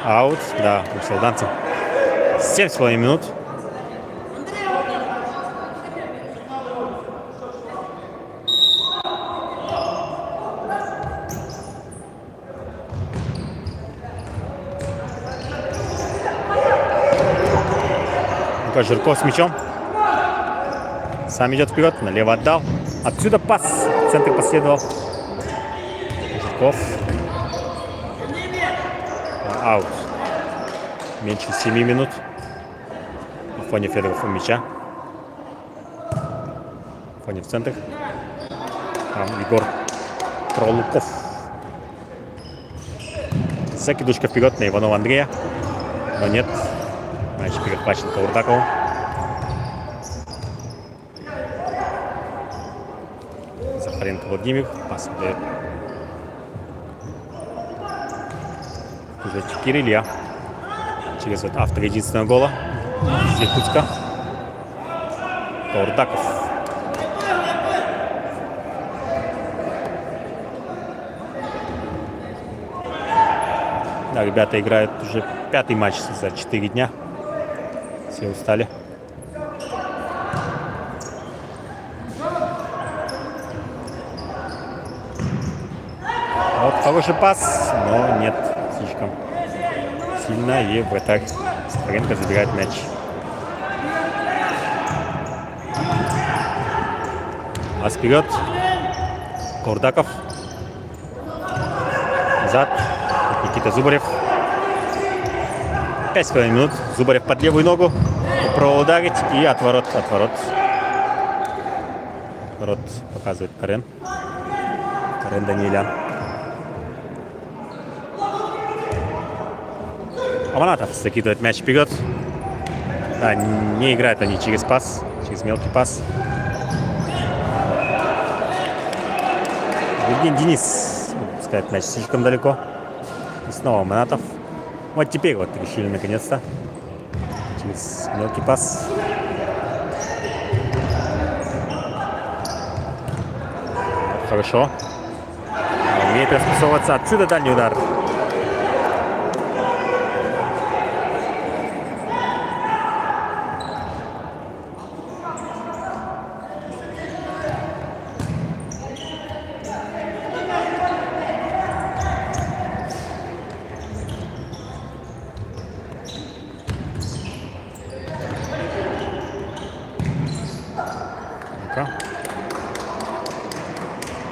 Аут, да, у солданцев. 7,5 минут. Ну-ка, Жирков с мячом. Сам идет вперед, налево отдал. Отсюда пас. В центр последовал. Жирков. Аут. Меньше 7 минут. На фоне Федоров у мяча. Фоне в центр. Там Егор Пролуков. Закидушка вперед на Иванова Андрея. Но нет. Мяч перехвачен Каурдакову. Захаренко Владимир. Пас дает. Уже Чекир Илья. Через вот автор единственного гола из Якутска. Каурдаков. Да, ребята играют уже 5-й матч за 4 дня. Все устали. Вот хороший пас, но нет, слишком сильно, и вратарь Захаренко забирает мяч. Пас вперед. Кордаков. Назад. Никита Зубарев. 5,5 минут. Зубарев под левую ногу. Попробовал ударить и отворот. Отворот показывает Карен. Карен Даниэлян. Аманатов закидывает мяч вперед. Да, не играют они через пас, через мелкий пас. Евгений Денис пускает мяч слишком далеко. И снова Аманатов. Вот теперь вот решили наконец-то. Через мелкий пас. Хорошо. Умеет распасовываться. Отсюда дальний удар.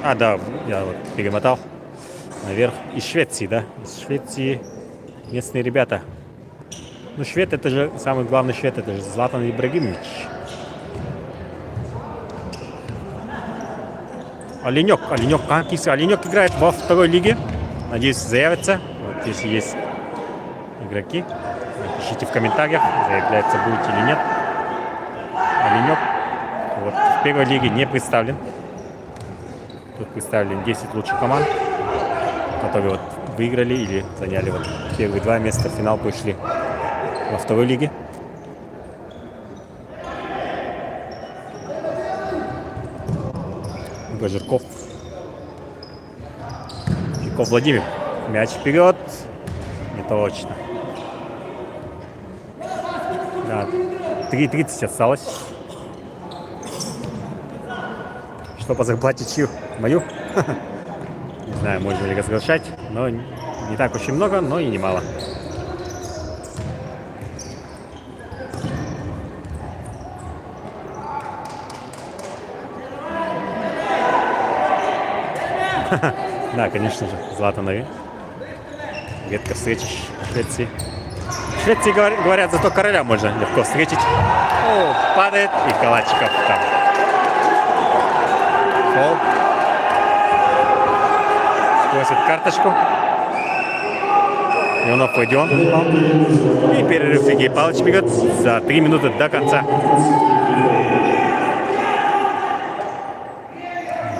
А, да, я вот перемотал наверх. Из Швеции, да? Из Швеции местные ребята. Ну, швед, это же, самый главный швед, это же Златан Ибрагимович. Оленек играет во второй лиге. Надеюсь, заявится. Вот, если есть игроки, пишите в комментариях, заявляться будете или нет. Оленек вот, в первой лиге не представлен. Тут представлены 10 лучших команд, которые вот выиграли или заняли вот первые 2 места в финал, пришли во второй лиге. Жирков. Владимир. Мяч вперед. Не точно. Да, 3:30 осталось. Что по зарплате чью? Мою? Не знаю, можно ли разглашать, но не так очень много, но и немало. Да, конечно же, Златанови. Редко встретишь в Швеции. В Швеции говорят, зато короля можно легко встретить. О, падает и Калачиков там. Фол. Просит карточку. Ионов Родион. И перерыв Сергей Павлович берет за 3 минуты до конца.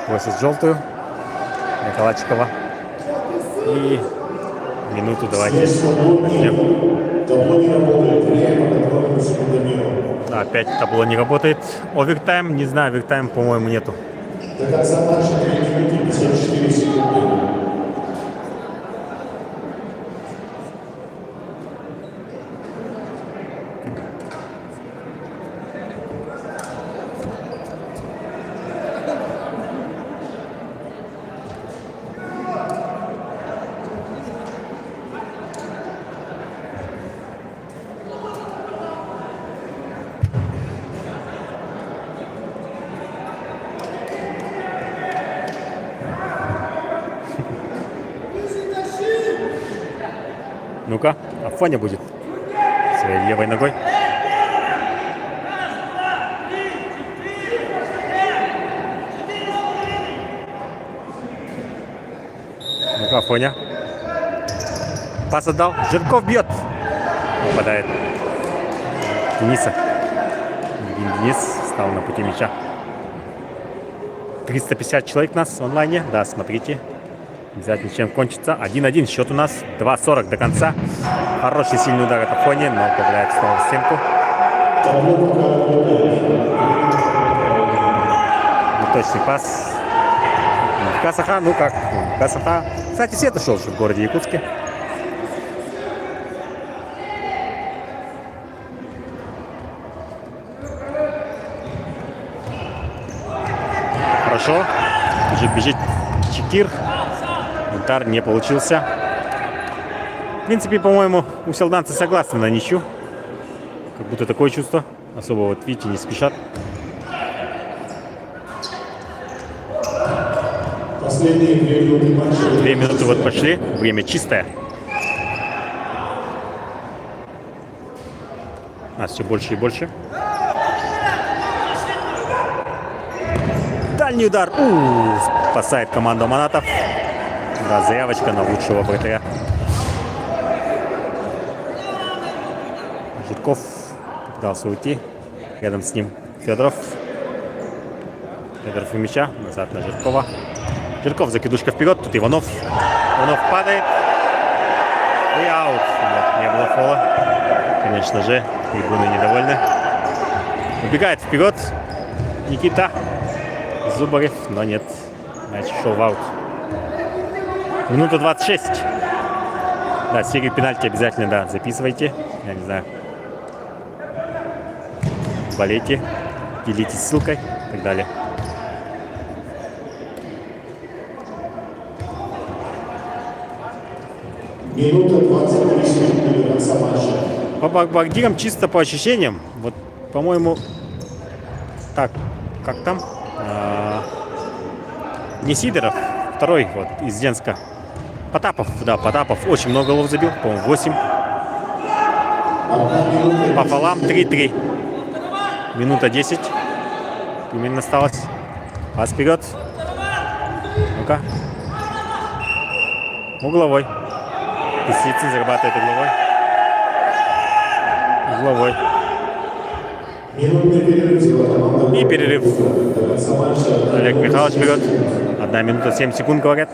Просит желтую. Николачикова. И минуту давайте. Да, опять табло не работает. Овертайм, не знаю, овертайм, по-моему, нету. До конца матча 3 минуты 54 секунды. Ну-ка, Афоня будет своей левой ногой. Ну-ка, Афоня. Пас отдал. Жирков бьет. Попадает. Дениса. Денис стал на пути мяча. 350 человек у нас в онлайне. Да, смотрите. Обязательно чем кончится. 1-1 счет у нас. 2:40 до конца. Хороший сильный удар от Афони, но попадает снова в стенку. Неточный пас. Касаха, ну как? Касаха. Кстати, все это шел в городе Якутске. Хорошо. Бежит Чекир. Удар не получился. В принципе, по-моему, у селданцы согласны на ничью. Как будто такое чувство. Особо, вот видите, не спешат. Последние 2 минуты матча. 2 минуты вот пошли, время чистое. Нас все больше и больше. Дальний удар. Спасает команду Аманатов. Да, заявочка на лучшего вратаря. Житков пытался уйти. Рядом с ним Федоров. Федоров у мяча. Назад на Жиркова. Жирков, закидушка вперед. Тут Иванов. Иванов падает. И аут. Нет, не было фола. Конечно же, трибуны недовольны. Убегает вперед Никита Зубарев, но нет. Мяч шел в аут. Минута 26. Да, серию пенальти обязательно, да, записывайте. Я не знаю. Болейте, делитесь ссылкой и так далее. Минута 23 секунды до конца матча. По багдирам чисто по ощущениям. Вот, по-моему, так, как там? Не Сидоров, второй вот из Денска. Потапов, да, Потапов очень много голов забил, по-моему, 8. Пополам 3-3. Минута 10. Именно осталось. Пас вперед. Ну-ка. Угловой. Песицын зарабатывает угловой. Угловой. Минутный перерыв сделала команда. И перерыв. До конца матча. Олег Михайлович вперед. 1 минута 7 секунд, говорят.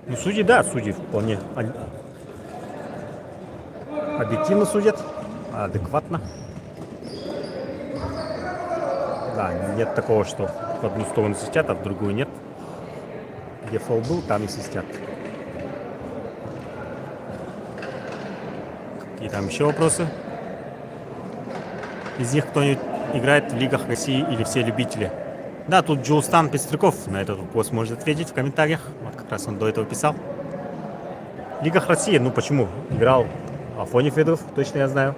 Ну, судьи, да, судьи вполне объективно судят, адекватно. Да, нет такого, что в одну сторону свистят, а в другую нет. Где фол был, там и свистят. Какие там еще вопросы? Из них кто-нибудь играет в лигах России или все любители? Да, тут Джулстан Пестряков на этот вопрос может ответить в комментариях. Вот как раз он до этого писал. В лигах России, ну почему? Играл Афоня Федоров, точно я знаю.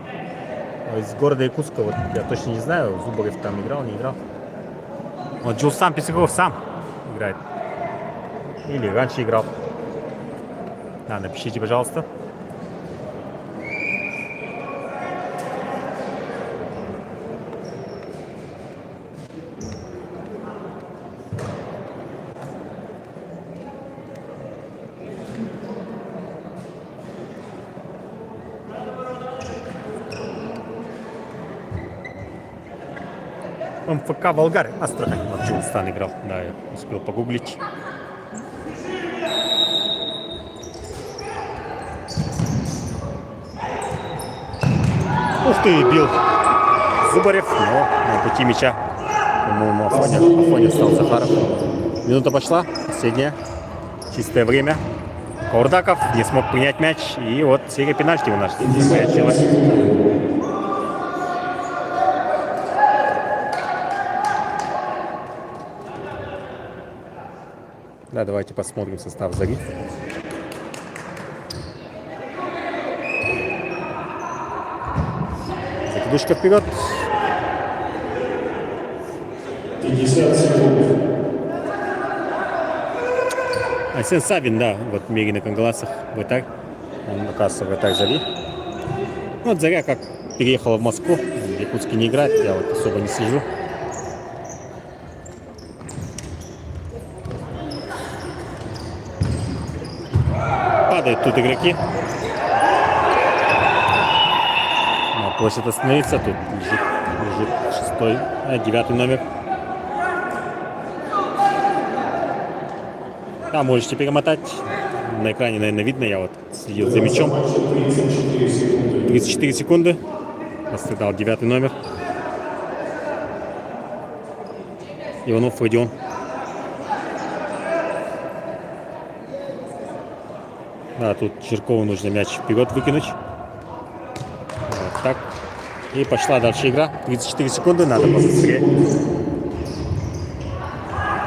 А из города Якутска, вот я точно не знаю, Зубарев там играл, не играл. Вот Джулстан Пестряков сам играет. Или раньше играл. Да, напишите, пожалуйста. МФК Волгарь, Астрахань. Вот Джулстан играл. Да, я успел погуглить. Ух ты, бил Зубарев, но на пути мяча, по-моему, Афоня стал Захаров. Минута пошла, последняя, чистое время. Каурдаков не смог принять мяч, и вот серия пенальти у нас закончилась. Да, давайте посмотрим состав Зари. Закидушка вперед. 50 секунд. Арсен Савин, да, вот Мери на Кангаласах, вратарь. Он, оказывается, вратарь Зари. Вот Заря как переехала в Москву, в Якутске не играет, я вот особо не слежу. Падают тут игроки. Но просят остановиться, тут лежит 9 номер. Да, можете перемотать. На экране, наверное, видно, я вот следил за мячом. 34 секунды. Пострадал 9 номер. Иванов Родион. Да, тут Черкову нужно мяч вперед выкинуть. Вот так. И пошла дальше игра. 34 секунды, надо побыстрее.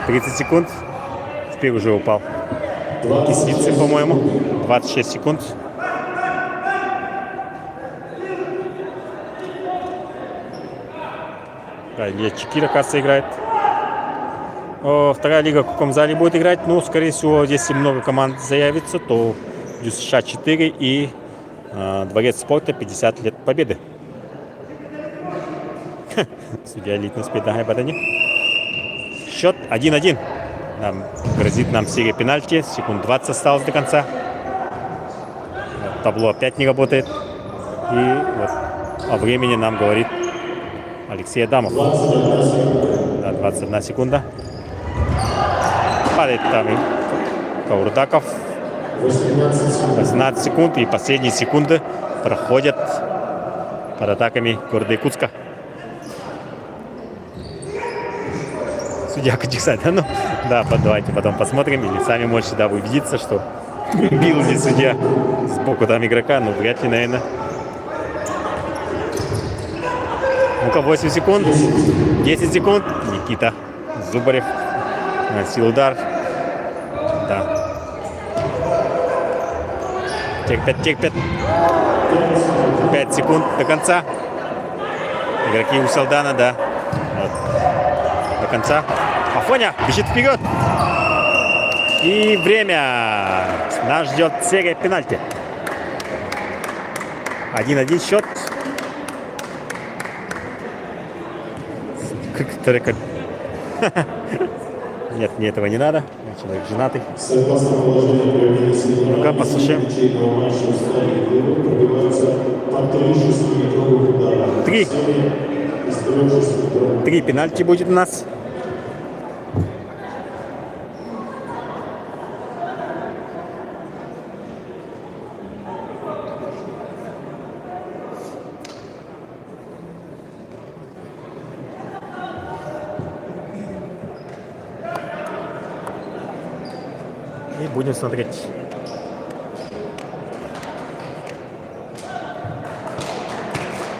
30 секунд. Теперь уже упал. Кислицы, по-моему. 26 секунд. Илья Чекир, оказывается, играет. Вторая лига в каком зале будет играть? Ну, скорее всего, если много команд заявится, то США 4 и Дворец спорта 50 лет победы. Судья элитный спидагай Бадани. Счет 1-1. Грозит нам серия пенальти. Секунд 20 осталось до конца. Табло опять не работает. И вот о времени нам говорит Алексей Адамов. Да, 21 секунда. Падает там Каурдаков. 18 секунд. И последние секунды проходят под атаками города Якутска. Судья Качикса, да, ну, да, давайте потом посмотрим, или сами можете, да, убедиться, что бил ли судья сбоку там игрока, ну, вряд ли, наверное. Ну-ка, 8 секунд, 10 секунд, Никита Зубарев, наносил удар, да. Терпят, 5 секунд до конца, игроки у Салдана, да, вот. До конца. Афоня бежит вперед. И время. Нас ждет серия пенальти. 1-1 счет. Нет, мне этого не надо. Человек женатый. Ну-ка, послушаем. 3 пенальти будет у нас. И будем смотреть.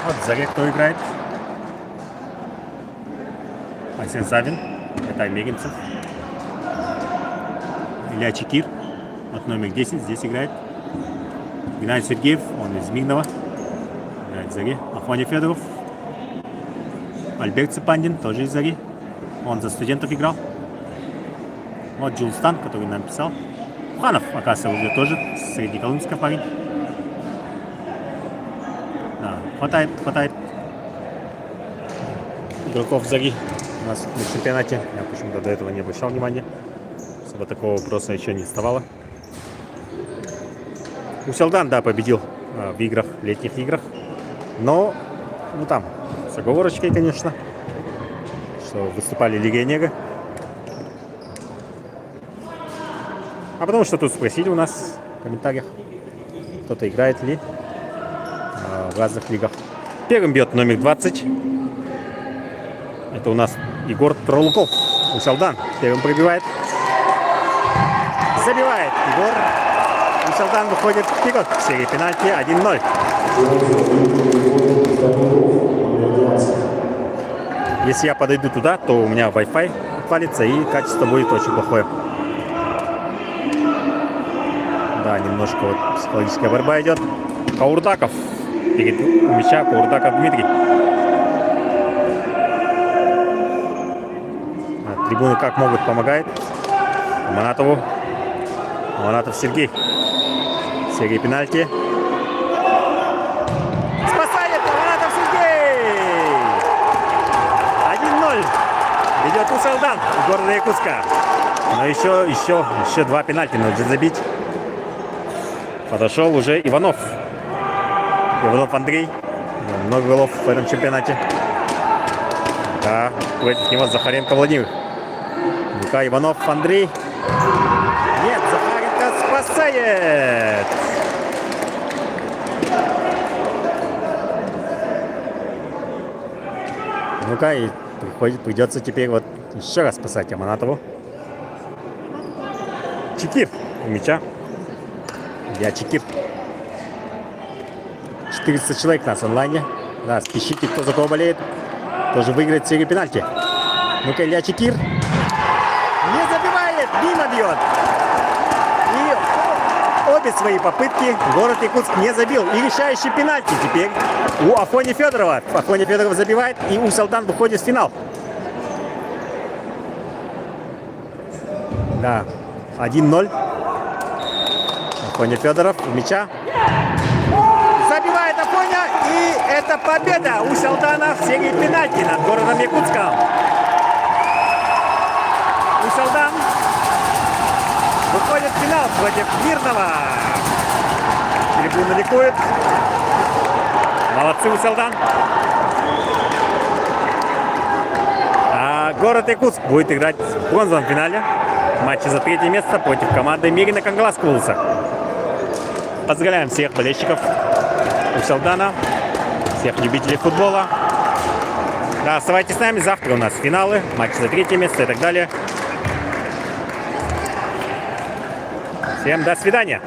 Вот Заре кто играет. Айсен Савин. Это Мегинцев. Илья Чекир. От номер 10 здесь играет. Геннадий Сергеев. Он из Мигного. Играет в Заре. Афоня Федоров. Альберт Цепандин. Тоже из Зари. Он за Студентов играл. Вот Джилстан, который нам писал. Ханов, оказывается, уже тоже среди Колымска парень. Да, хватает игроков Зари у нас на чемпионате. Я почему-то до этого не обращал внимания. Особо такого вопроса еще не вставало. Усалдан, да, победил в играх, летних играх. Но, ну там, с оговорочкой, конечно, что выступали легионеры. А потому что тут спросили у нас в комментариях, кто-то играет ли в разных лигах. Первым бьет номер 20. Это у нас Егор Тролуков. Усалдан первым пробивает. Забивает Егор. Усалдан выходит вперед в серии пенальти 1-0. Если я подойду туда, то у меня Wi-Fi отвалится и качество будет очень плохое. Да, немножко вот психологическая борьба идет. Каурдаков. Перед мяча Каурдаков Дмитрий. Трибуны как могут помогает Аманатову. Аманатов Сергей. Серия пенальти. Спасает Аманатов Сергей! 1-0. Ведет Усалдан из города Якутска. Но еще 2 пенальти нужно забить. Подошел уже Иванов. Иванов Андрей. Много голов в этом чемпионате. Да, против него Захаренко Владимир. Ну-ка, Иванов Андрей. Нет, Захаренко спасает. Ну-ка, и придется теперь вот еще раз спасать Аманатову. Чекир у мяча. Я Чекир. 400 человек у нас онлайне. Да, спешите, кто за кого болеет. Тоже выиграет серию пенальти. Ну-ка, Илья Чекир. Не забивает, мимо бьет. И обе свои попытки город Якутск не забил. И решающий пенальти теперь у Афони Федорова. Афони Федоров забивает, и Усалдан выходит в финал. Да, 1-0. Афоня Федоров в мяча. Забивает Афоня, и это победа у Усалдана в серии пенальти над городом Якутском. Усалдан выходит в финал против Мирного. Трибуна ликует. Молодцы, Усалдан. А город Якутск будет играть в бронзовом финале. Матче за третье место против команды Мирина Кангаласкулуса. Поздравляем всех болельщиков Усалдана, всех любителей футбола. Да, оставайтесь с нами, завтра у нас финалы, матч за третье место и так далее. Всем до свидания.